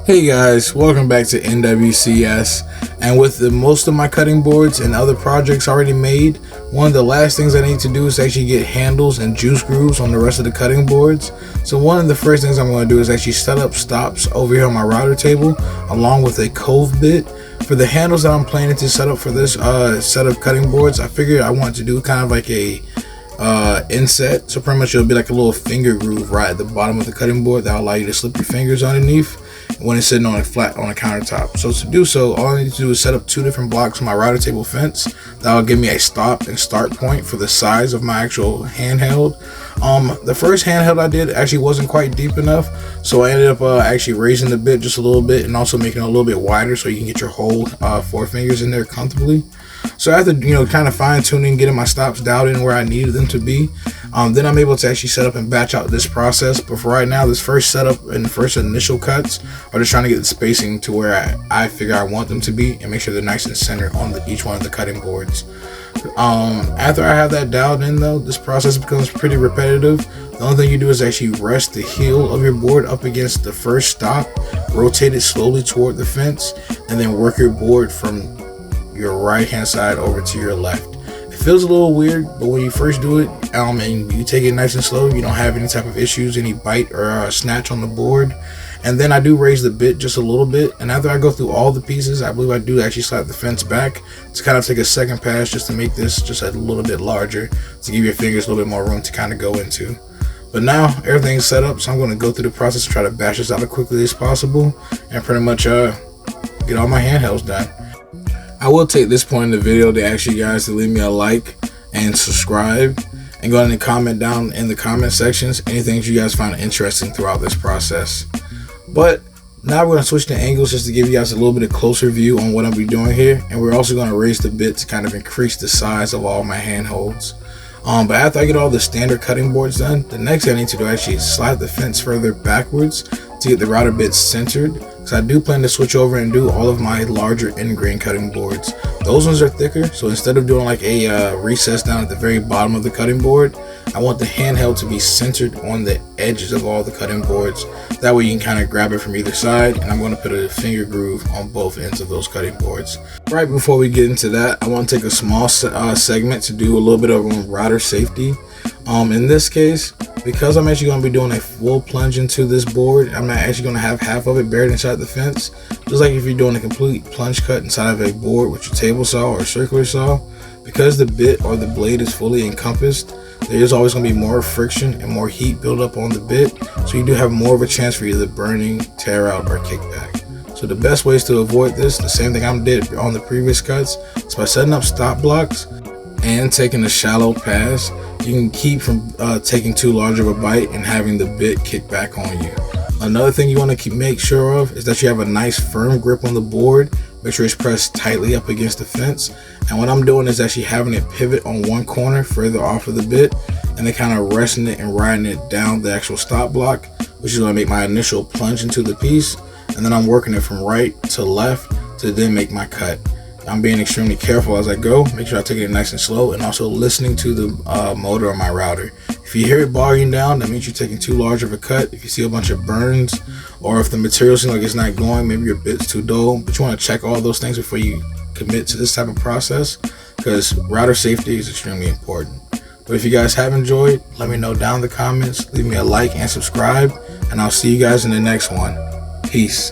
Hey guys, welcome back to NWCS. And with most of my cutting boards and other projects already made, one of the last things I need to do is actually get handles and juice grooves on the rest of the cutting boards. So one of the first things I'm going to do is actually set up stops over here on my router table along with a cove bit. For the handles that I'm planning to set up for this set of cutting boards, I figured I want to do kind of like a inset. So pretty much it'll be like a little finger groove right at the bottom of the cutting board that will allow you to slip your fingers underneath when it's sitting on a flat on a countertop. So to do so, all I need to do is set up two different blocks on my router table fence. That will give me a stop and start point for the size of my actual handheld. The first handheld I did actually wasn't quite deep enough, so I ended up actually raising the bit just a little bit and also making it a little bit wider so you can get your whole four fingers in there comfortably. So after kind of fine tuning, getting my stops dialed in where I needed them to be, then I'm able to actually set up and batch out this process. But for right now, this first setup and the first initial cuts are just trying to get the spacing to where I figure I want them to be and make sure they're nice and centered on each one of the cutting boards. After I have that dialed in though, this process becomes pretty repetitive. The only thing you do is actually rest the heel of your board up against the first stop, rotate it slowly toward the fence, and then work your board from your right hand side over to your left. It feels a little weird, but when you first do it and you take it nice and slow, you don't have any type of issues, any bite or snatch on the board. And then I do raise the bit just a little bit, and after I go through all the pieces, I believe I do actually slide the fence back to kind of take a second pass just to make this just a little bit larger, to give your fingers a little bit more room to kind of go into. But now everything's set up, so I'm going to go through the process and try to bash this out as quickly as possible and pretty much get all my handhelds done. I will take this point in the video to ask you guys to leave me a like and subscribe, and go ahead and comment down in the comment sections anything you guys find interesting throughout this process. But now we're going to switch to angles just to give you guys a little bit of closer view on what I'll be doing here, and we're also going to raise the bit to kind of increase the size of all my handholds. But after I get all the standard cutting boards done, the next thing I need to do is actually slide the fence further backwards to get the router bits centered, because I do plan to switch over and do all of my larger end grain cutting boards. Those ones are thicker, so instead of doing like a recess down at the very bottom of the cutting board, I want the handheld to be centered on the edges of all the cutting boards. That way you can kind of grab it from either side, and I'm going to put a finger groove on both ends of those cutting boards. Right before we get into that, I want to take a small segment to do a little bit of router safety. In this case, because I'm actually going to be doing a full plunge into this board, I'm not actually going to have half of it buried inside the fence. Just like if you're doing a complete plunge cut inside of a board with your table saw or circular saw, because the bit or the blade is fully encompassed, there's always going to be more friction and more heat build up on the bit, so you do have more of a chance for either burning, tear out, or kickback. So the best ways to avoid this, the same thing I did on the previous cuts, is by setting up stop blocks and taking a shallow pass. You can keep from taking too large of a bite and having the bit kick back on you. Another thing you want to make sure of is that you have a nice firm grip on the board. Make sure it's pressed tightly up against the fence. And what I'm doing is actually having it pivot on one corner further off of the bit, and then kind of resting it and riding it down the actual stop block, which is going to make my initial plunge into the piece. And then I'm working it from right to left to then make my cut. I'm being extremely careful as I go, make sure I take it nice and slow, and also listening to the motor on my router. If you hear it bogging down, that means you're taking too large of a cut. If you see a bunch of burns, or if the material seems like it's not going, maybe your bit's too dull. But you want to check all those things before you commit to this type of process, because router safety is extremely important. But if you guys have enjoyed, let me know down in the comments, leave me a like and subscribe, and I'll see you guys in the next one. Peace.